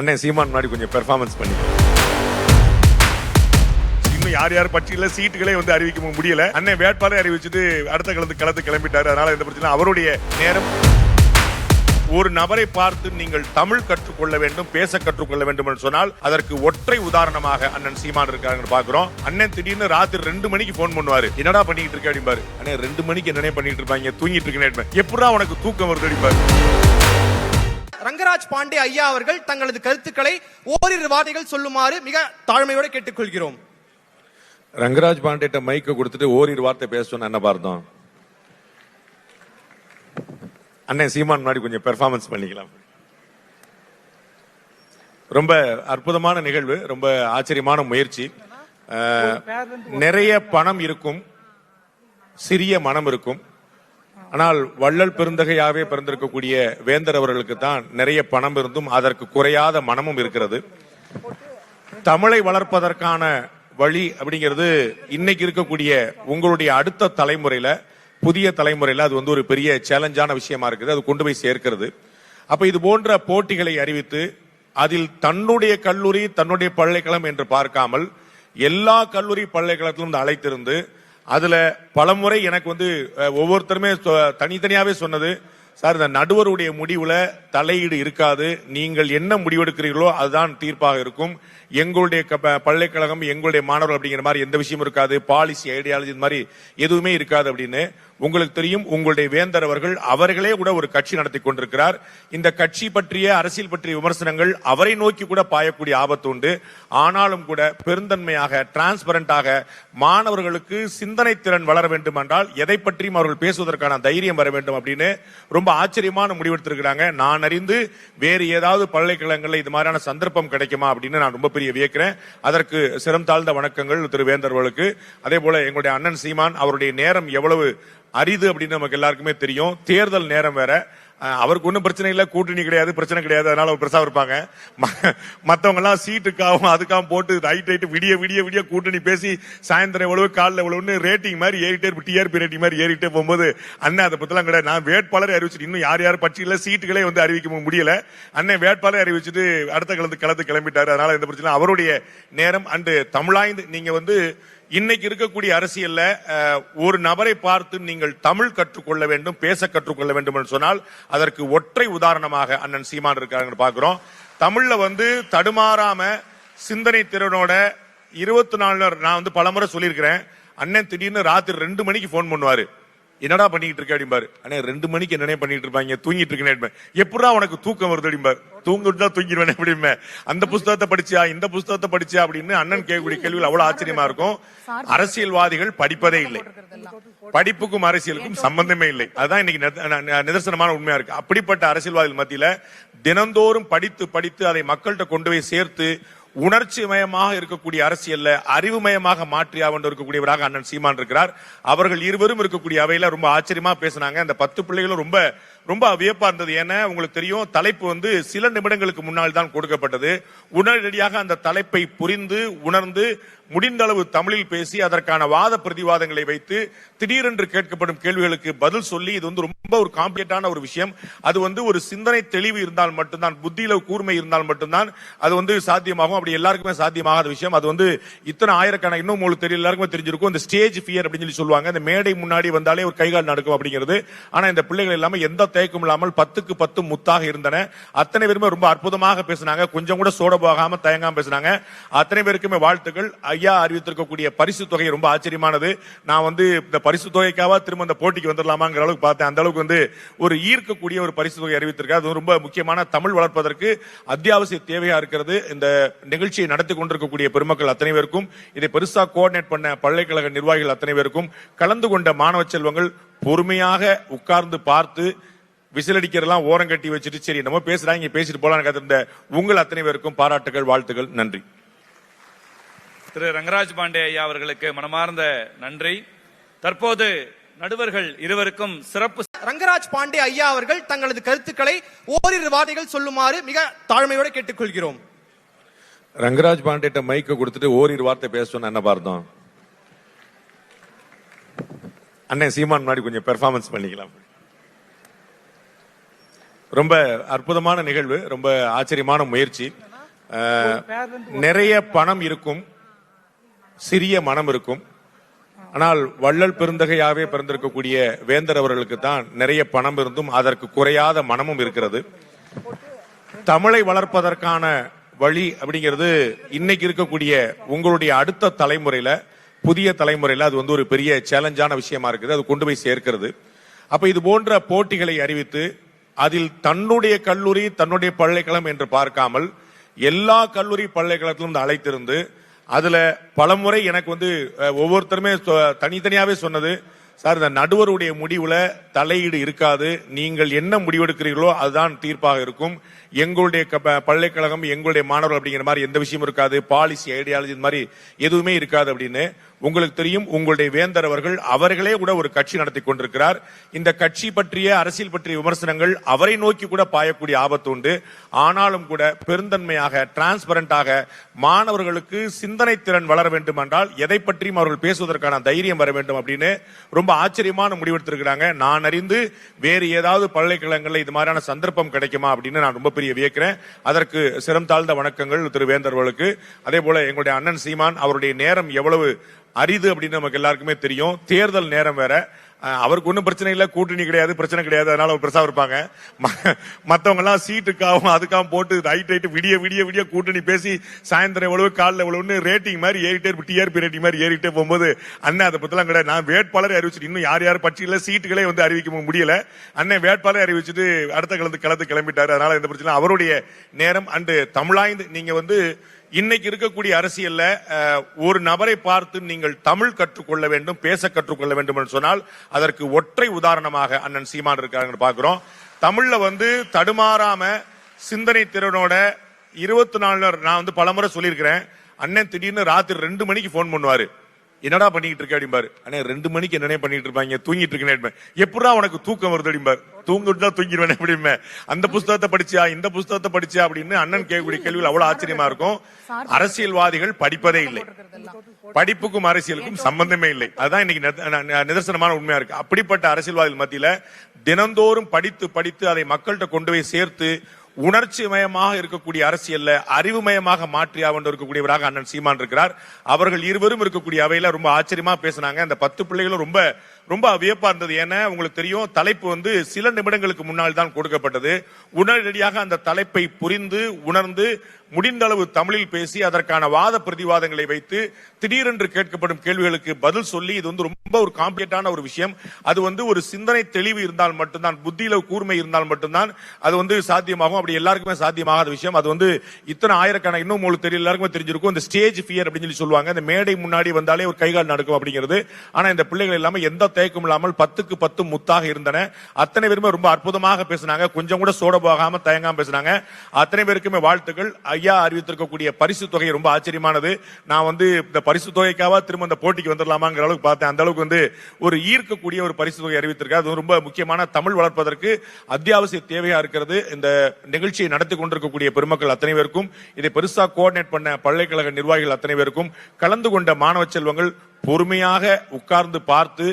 அண்ணன் சீமான் முன்னாடி கொஞ்சம் பெர்ஃபார்மன்ஸ் பண்ணி இன்னும் யார் யார் பட்சியில சீட்டுகளே வந்து அறிவிக்க முடியல. அண்ணன் வேட்பாளரை அறிவிச்சுட்டு அடுத்த களத்து கிளம்பிட்டாரு. அதனால எந்த பிரச்சனை அவருடைய நேரம். ஒரு நபரை பார்த்து நீங்கள் தமிழ் கற்றுக்கொள்ள வேண்டும், பேச கற்றுக்கொள்ள வேண்டும் என்று சொன்னால் அதற்கு ஒற்றை உதாரணமாக அண்ணன் சீமான் இருக்காங்க பாக்குறோம். அண்ணன் திடீர்னு ராத்திரி 2 மணிக்கு போன் பண்ணுவாரு. என்னடா பண்ணிட்டு இருக்க அப்படிம்பாரு. அண்ணன் 2 மணிக்கு என்னனே பண்ணிட்டு இருப்பாங்க, தூங்கிட்டு இருக்கேன். எப்படா உனக்கு தூக்கம் வருது அப்படிம்பாரு. ரங்கராஜ் பாண்டே ஐயா அவர்கள் தங்களது கருத்துக்களை ஓரிரு வார்த்தைகள் சொல்லுமாறு மிக தாழ்மையோடு கேட்டுக்கொள்கிறோம். ரங்கராஜ் பாண்டேட்ட மைக்க கொடுத்துட்டு ஓரிரு வார்த்தை பேச சொன்ன என்ன பார்த்தோம். அண்ணன் சீமான் முன்னாடி கொஞ்சம் பெர்ஃபார்மன்ஸ் பண்ணிக்கலாம். ரொம்ப அற்புதமான நிகழ்வு, ரொம்ப ஆச்சரியமான முயற்சி. நிறைய பணம் இருக்கும், சிறிய மனம் இருக்கும். ஆனால் வள்ளல் பெருந்தகையாவே பிறந்திருக்கக்கூடிய வேந்தர் அவர்களுக்கு தான் நிறைய பணம் இருந்தும் அதற்கு குறையாத மனமும் இருக்கிறது. தமிழை வளர்ப்பதற்கான வழி அப்படிங்கிறது இன்னைக்கு இருக்கக்கூடிய உங்களுடைய அடுத்த தலைமுறையில, புதிய தலைமுறையில அது வந்து ஒரு பெரிய சேலஞ்சான விஷயமா இருக்குது. அது கொண்டு போய் சேர்க்கிறது. அப்ப இது போன்ற போட்டிகளை அறிவித்து அதில் தன்னுடைய கல்லூரி, தன்னுடைய பல்கலைக்கழகம் என்று பார்க்காமல் எல்லா கல்லூரி பல்கலைக்கழகத்திலும் அழைத்திருந்து அதுல பலமுறை எனக்கு வந்து ஒவ்வொருத்தருமே தனித்தனியாவே சொன்னது, சார் இந்த நடுவருடைய முடிவுல தலையீடு இருக்காது, நீங்கள் என்ன முடிவெடுக்கிறீர்களோ அதுதான் தீர்ப்பாக இருக்கும். எங்களுடைய பல்கலைக்கழகம், எங்களுடைய மாணவர்கள் அப்படிங்கிற மாதிரி எந்த விஷயம் இருக்காது, பாலிசி ஐடியாலஜி இந்த மாதிரி எதுவுமே இருக்காது அப்படின்னு. உங்களுக்கு தெரியும், உங்களுடைய வேந்தர் அவர்கள் அவர்களே கூட ஒரு கட்சி நடத்தி கொண்டிருக்கிறார். இந்த கட்சி பற்றிய, அரசியல் பற்றிய விமர்சனங்கள் அவரை நோக்கி கூட பாயக்கூடிய ஆபத்து உண்டு. ஆனாலும் கூட பெருந்தன்மையாக, டிரான்ஸ்பரண்டாக மாணவர்களுக்கு சிந்தனை திறன் வளர வேண்டும் என்றால் எதை பற்றியும் அவர்கள் பேசுவதற்கான தைரியம் வர வேண்டும் அப்படின்னு ரொம்ப ஆச்சரியமான முடிவெடுத்திருக்கிறாங்க. நான் அறிந்து வேறு ஏதாவது பல்கலைக்கழகங்களில் இது மாதிரியான சந்தர்ப்பம் கிடைக்குமா அப்படின்னு நான் ரொம்ப பெரிய வியக்கிறேன். அதற்கு சிரம் தாழ்ந்த வணக்கங்கள் திரு வேந்தர் அவர்களுக்கு. அதே போல எங்களுடைய அண்ணன் சீமான் அவருடைய நேரம் எவ்வளவு அரிது அப்படின்னு நமக்கு எல்லாருக்குமே தெரியும். தேர்தல் நேரம் வேற. அவருக்கு ஒன்றும் பிரச்சனை இல்லை, கூட்டணி கிடையாது, பிரச்சனை கிடையாது, அதனால பெருசா இருப்பாங்க. மற்றவங்க எல்லாம் சீட்டுக்காகவும் அதுக்காகவும் போட்டு ரைட் விடிய விடிய விடிய கூட்டணி பேசி சாயந்தரம் எவ்வளவு காலில் எவ்வளவுன்னு ரேட்டிங் மாதிரி ஏறிட்டே, டிஆர்பி ரேட்டிங் மாதிரி ஏறிட்டே போகும்போது அண்ணன் அதை பத்திலாம் கிடையாது. நான் வேட்பாளரை அறிவிச்சுட்டு இன்னும் யார் யார் பட்சியில சீட்டுகளே வந்து அறிவிக்க முடியல. அண்ணன் வேட்பாளரை அறிவிச்சுட்டு அடுத்த களத்து கிளம்பிட்டாரு. அதனால எந்த பிரச்சனை அவருடைய நேரம். அண்டு தமிழாய்ந்து நீங்க வந்து இன்னைக்கு இருக்கக்கூடிய அரசியல்ல ஒரு நபரை பார்த்து நீங்கள் தமிழ் கற்றுக்கொள்ள வேண்டும், பேச கற்றுக்கொள்ள வேண்டும் என்று சொன்னால் அதற்கு ஒற்றை உதாரணமாக அண்ணன் சீமான் இருக்காங்க பாக்குறோம். தமிழ்ல வந்து தடுமாறாம சிந்தனை திறனோட 24 நான் வந்து பலமுறை சொல்லியிருக்கிறேன். அண்ணன் திடீர்னு ராத்திரி 2 மணிக்கு போன் பண்ணுவாரு. என்னடா பண்ணிட்டு இருக்க அப்படிம்பாரு. அண்ணே 2 மணிக்கு என்னனே பண்ணிட்டு இருப்பாங்க, தூங்கிட்டு இருக்கேன். எப்படா உனக்கு தூக்கம் வருது அப்படிம்பாரு. தூங்கிட்டு தூங்கிடுவேன் அப்படிமே. அந்த புஸ்தகத்தை படிச்சியா, இந்த புஸ்தகத்தை படிச்சியா அப்படின்னு அண்ணன் கேட்கக்கூடிய கேள்விகள் அவ்வளவு ஆச்சரியமா இருக்கும். அரசியல்வாதிகள் படிப்பதே இல்லை, படிப்புக்கும் அரசியலுக்கும் சம்பந்தமே இல்லை. அதுதான் இன்னைக்கு நிதர்சனமான உண்மையா இருக்கு. அப்படிப்பட்ட அரசியல்வாதிகள் மத்தியில தினந்தோறும் படித்து படித்து அதை மக்கள்கிட்ட கொண்டு போய் சேர்த்து உணர்ச்சி மயமாக இருக்கக்கூடிய அரசியல்ல அறிவுமயமாக மாற்றியா கொண்டு இருக்கக்கூடியவராக அண்ணன் சீமான் இருக்கிறார். அவர்கள் இருவரும் இருக்கக்கூடிய அவையில ரொம்ப ஆச்சரியமா பேசினாங்க. அந்த 10 பிள்ளைகளும் ரொம்ப ரொம்ப வியப்பா இருந்தது. ஏன்னா உங்களுக்கு தெரியும், தலைப்பு வந்து சில நிமிடங்களுக்கு முன்னால் தான் கொடுக்கப்பட்டது. உடனடியாக அந்த தலைப்பை புரிந்து உணர்ந்து முடிந்த அளவு தமிழில் பேசி அதற்கான வாத பிரதிவாதங்களை வைத்து திடீரென்று கேட்கப்படும் கேள்விகளுக்கு பதில் சொல்லி, இது வந்து ரொம்ப ஒரு காம்ப்ளிகேட்டான ஒரு விஷயம். அது வந்து ஒரு சிந்தனை தெளிவு இருந்தால் மட்டும்தான், புத்தியில கூர்மை இருந்தால் மட்டும்தான் அது வந்து சாத்தியமாகும். அப்படி எல்லாருக்குமே சாத்தியமாகாத விஷயம். அது வந்து இத்தனை ஆயிரக்கணக்கான, இன்னும் உங்களுக்கு தெரியல, எல்லாருக்குமே தெரிஞ்சிருக்கும், இந்த ஸ்டேஜ் ஃபியர் அப்படின்னு சொல்லி சொல்லுவாங்க. இந்த மேடை முன்னாடி வந்தாலே ஒரு கைகால் நடக்கும் அப்படிங்கிறது. ஆனா இந்த பிள்ளைகள் எல்லாமே எந்த தயக்கம் இல்லாமல் 10க்கு 10 முத்தாக இருந்தன. அத்தனை பேருமே ரொம்ப அற்புதமாக பேசினாங்க. கொஞ்சம் கூட சோட போகாம தயங்காம பேசினாங்க. அத்தனை பேருக்குமே வாழ்த்துக்கள். ஐயா அறிவித்திருக்கக்கூடிய பரிசு தொகை ரொம்ப ஆச்சரியமானது. நான் வந்து இந்த பரிசு தொகைக்காக திரும்ப இந்த போட்டிக்கு வந்துடலாமாங்கிற அளவுக்கு பார்த்தேன். அந்த அளவுக்கு வந்து ஒரு ஈர்க்கக்கூடிய ஒரு பரிசு தொகை அறிவித்திருக்காரு. அது ரொம்ப முக்கியமான, தமிழ் வளர்ப்பதற்கு அத்தியாவசிய தேவையா இருக்கிறது. இந்த நிகழ்ச்சியை நடத்தி கொண்டிருக்கக்கூடிய பெருமக்கள் அத்தனை பேருக்கும், இதை பெருசா கோஆர்டினேட் பண்ண பல்கலைக்கழக நிர்வாகிகள் அத்தனை பேருக்கும், கலந்து கொண்ட மாணவ செல்வங்கள் பொறுமையாக உட்கார்ந்து பார்த்து விசிலடிக்கிறதெல்லாம் ஓரம் கட்டி வச்சுட்டு சரி நம்ம பேசுறாங்க பேசிட்டு போலாம் காத்திருந்த உங்கள் அத்தனை பேருக்கும் பாராட்டுகள், வாழ்த்துக்கள், நன்றி. திரு ரங்கராஜ் பாண்டே ஐயா அவர்களுக்கு மனமார்ந்த நன்றி. தற்போது நடுவர்கள் இருவருக்கும் சிறப்பு. ரங்கராஜ் பாண்டே ஐயா அவர்கள் தங்களது கருத்துக்களை ஓரிரு வார்த்தைகள் சொல்லுமாறு மிக தாழ்மையோடு கேட்டுக்கொள்கிறோம். ரங்கராஜ் பாண்டேட்ட மைக்க கொடுத்துட்டு ஓரிரு வார்த்தை பேச சொன்ன என்ன பார்த்தோம். அண்ணன் சீமான் முன்னாடி கொஞ்சம் பெர்ஃபார்மன்ஸ் பண்ணிக்கலாம். ரொம்ப அற்புதமான நிகழ்வு, ரொம்ப ஆச்சரியமான முயற்சி. நிறைய பணம் இருக்கும், சிறிய மனம் இருக்கும். ஆனால் வள்ளல் பெருந்தகையாவே பிறந்திருக்கக்கூடிய வேந்தர் அவர்களுக்கு தான் நிறைய பணம் இருந்தும் அதற்கு குறையாத மனமும் இருக்கிறது. தமிழை வளர்ப்பதற்கான வழி அப்படிங்கிறது இன்னைக்கு இருக்கக்கூடிய உங்களுடைய அடுத்த தலைமுறையில, புதிய தலைமுறையில அது ஒரு பெரிய சேலஞ்சான விஷயமா இருக்குது. அது கொண்டு போய் சேர்க்கிறது. அப்ப இது போன்ற போட்டிகளை அறிவித்து அதில் தன்னுடைய கல்லூரி, தன்னுடைய பல்கலைக்கழகம் என்று பார்க்காமல் எல்லா கல்லூரி பல்கலைக்கழகத்திலும் அழைத்திருந்து அதுல பலமுறை எனக்கு ஒவ்வொருத்தருமே தனித்தனியாவே சொன்னது, சார் இந்த நடுவருடைய முடிவுல தலையீடு இருக்காது, நீங்கள் என்ன முடிவெடுக்கிறீர்களோ அதுதான் தீர்ப்பாக இருக்கும். எங்களுடைய பல்கலைக்கழகம், எங்களுடைய மாணவர்கள் அப்படிங்கிற மாதிரி எந்த விஷயமும் இருக்காது, பாலிசி ஐடியாலஜி இந்த மாதிரி எதுவுமே இருக்காது அப்படின்னு. உங்களுக்கு தெரியும், உங்களுடைய வேந்தர் அவர்கள் அவர்களே கூட ஒரு கட்சி நடத்தி கொண்டிருக்கிறார். இந்த கட்சி பற்றிய, அரசியல் பற்றிய விமர்சனங்கள் அவரை நோக்கி கூட பாயக்கூடிய ஆபத்து உண்டு. ஆனாலும் கூட பெருந்தன்மையாக, டிரான்ஸ்பரண்டாக மாணவர்களுக்கு சிந்தனை திறன் வளர வேண்டும் என்றால் எதை பற்றியும் அவர்கள் பேசுவதற்கான தைரியம் வர வேண்டும் அப்படின்னு ரொம்ப ஆச்சரியமான முடிவெடுத்திருக்கிறாங்க. நான் அறிந்து வேறு ஏதாவது பல்கலைக்கழகங்களில் இது மாதிரியான சந்தர்ப்பம் கிடைக்குமா அப்படின்னு நான் ரொம்ப பெரிய வியக்கிறேன். அதற்கு சிரம் தாழ்ந்த வணக்கங்கள் திரு வேந்தர் அவர்களுக்கு. அதே போல எங்களுடைய அண்ணன் சீமான் அவருடைய நேரம் எவ்வளவு அரிது அப்படின்னு நமக்கு எல்லாருக்குமே தெரியும். தேர்தல் நேரம் வேற. அவருக்கு ஒன்றும் பிரச்சனை இல்லை, கூட்டணி கிடையாது, பிரச்சனை கிடையாது, அதனால அவர் பெருசா இருப்பாங்க. மற்றவங்க எல்லாம் சீட்டுக்காகவும் அதுக்காகவும் போட்டு ரைட் விடிய விடிய விடிய கூட்டணி பேசி சாயந்தரம் எவ்வளவு காலில் எவ்வளவுன்னு ரேட்டிங் மாதிரி ஏறிட்டே, டிஆர்பி ரேட்டிங் மாதிரி ஏறிட்டே போகும்போது அண்ணன் அதை பத்திலாம் கிடையாது. நான் வேட்பாளரை அறிவிச்சுட்டு இன்னும் யார் பட்சியில சீட்டுகளே அறிவிக்க முடியல. அண்ணன் வேட்பாளரை அறிவிச்சுட்டு அடுத்த களத்து கிளம்பிட்டாரு. அதனால எந்த பிரச்சனை. அவருடைய நேரம் அண்டு தமிழாய்ந்து நீங்க இன்னைக்கு இருக்கக்கூடிய அரசியல்ல ஒரு நபரை பார்த்து நீங்கள் தமிழ் கற்றுக்கொள்ள வேண்டும், பேச கற்றுக்கொள்ள வேண்டும் என்று சொன்னால் அதற்கு ஒற்றை உதாரணமாக அண்ணன் சீமான் இருக்காங்க பாக்குறோம். தமிழ்ல தடுமாறாம சிந்தனை திறனோட 24 நான் பலமுறை சொல்லியிருக்கிறேன். அண்ணன் திடீர்னு ராத்திரி 2 மணிக்கு போன் பண்ணுவாரு, என்னடா பண்ணிட்டு இருக்க அப்படிம்பாரு. அண்ணே 2 மணிக்கு என்னனே பண்ணிட்டு இருப்பாங்க, தூங்கிட்டு இருக்கேன். எப்படா உனக்கு தூக்கம் வருது அப்படிம்பாரு. தூங்கிட்டு தூங்கிடுவேன் அப்படிமே. அந்த புஸ்தகத்தை படிச்சியா, இந்த புஸ்தகத்தை படிச்சியா அப்படின்னு அண்ணன் கேட்கக்கூடிய கேள்விகள் அவ்வளவு ஆச்சரியமா இருக்கும். அரசியல்வாதிகள் படிப்பதே இல்லை, படிப்புக்கும் அரசியலுக்கும் சம்பந்தமே இல்லை. அதுதான் இன்னைக்கு நிதர்சனமான உண்மையா இருக்கு. அப்படிப்பட்ட அரசியல்வாதிகள் மத்தியில தினந்தோறும் படித்து படித்து அதை மக்கள்கிட்ட கொண்டு போய் சேர்த்து உணர்ச்சி மயமாக இருக்கக்கூடிய அரசியல்ல அறிவுமயமாக மாற்றி இருக்கக்கூடியவராக அண்ணன் சீமான் இருக்கிறார். அவர்கள் இருவரும் இருக்கக்கூடிய அவையில ரொம்ப ஆச்சரியமா பேசினாங்க. அந்த 10 பிள்ளைகளும் ரொம்ப ரொம்ப வியப்பா இருந்தது. ஏன்னா உங்களுக்கு தெரியும், தலைப்பு சில நிமிடங்களுக்கு முன்னால் தான் கொடுக்கப்பட்டது. உடனடியாக அந்த தலைப்பை புரிந்து உணர்ந்து முடிந்த அளவு தமிழில் பேசி அதற்கான வாத பிரதிவாதங்களை வைத்து திடீரென்று கேட்கப்படும் கேள்விகளுக்கு பதில் சொல்லி இது ரொம்ப ஒரு காம்ப்ளிகேட்டான ஒரு விஷயம். அது ஒரு சிந்தனை தெளிவு இருந்தால் மட்டும்தான், புத்தியில கூர்மை இருந்தால் மட்டும்தான் அது சாத்தியமாகும். அப்படி எல்லாருக்குமே சாத்தியமாகாத விஷயம். அது இத்தனை ஆயிரக்கணக்கான, இன்னும் உங்களுக்கு தெரியல, எல்லாருக்குமே தெரிஞ்சிருக்கும், இந்த ஸ்டேஜ் ஃபியர் அப்படின்னு சொல்லுவாங்க. இந்த மேடை முன்னாடி வந்தாலே ஒரு கைகால் நடக்கும் அப்படிங்கிறது. ஆனா இந்த பிள்ளைகள் எல்லாமே எந்த தயக்கம் இல்லாமல் 10க்கு 10 முத்தாக இருந்தன. அத்தனை பேருமே ரொம்ப அற்புதமாக பேசினாங்க. கொஞ்சம் கூட சோட போகாம தயங்காம பேசினாங்க. அத்தனை பேருக்குமே வாழ்த்துக்கள். ஐயா அறிவித்திருக்கக்கூடிய பரிசு தொகை ரொம்ப ஆச்சரியமானது. நான் இந்த பரிசு தொகைக்காக திரும்ப இந்த போட்டிக்கு வந்துடலாமாங்கிற அளவுக்கு பார்த்தேன். அந்த அளவுக்கு ஒரு ஈர்க்கக்கூடிய ஒரு பரிசு தொகை அறிவித்திருக்காரு. அது ரொம்ப முக்கியமான, தமிழ் வளர்ப்பதற்கு அத்தியாவசிய தேவையா இருக்கிறது. இந்த நிகழ்ச்சியை நடத்தி கொண்டிருக்கக்கூடிய பெருமக்கள் அத்தனை பேருக்கும், இதை பெருசா கோஆர்டினேட் பண்ண பல்கலைக்கழக நிர்வாகிகள் அத்தனை பேருக்கும், கலந்து கொண்ட மாணவ செல்வங்கள் பொறுமையாக உட்கார்ந்து பார்த்து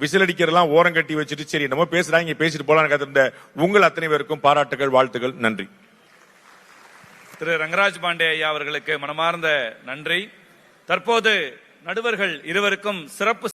விசிலடிக்கிறதெல்லாம் ஓரம் கட்டி வச்சுட்டு சரி நம்ம பேசுறாங்க பேசிட்டு போலான்னு காத்திருந்த உங்கள் அத்தனை பேருக்கும் பாராட்டுகள், வாழ்த்துக்கள், நன்றி. திரு ரங்கராஜ் பாண்டே ஐயா அவர்களுக்கு மனமார்ந்த நன்றி. தற்போது நடுவர்கள் இருவருக்கும் சிறப்பு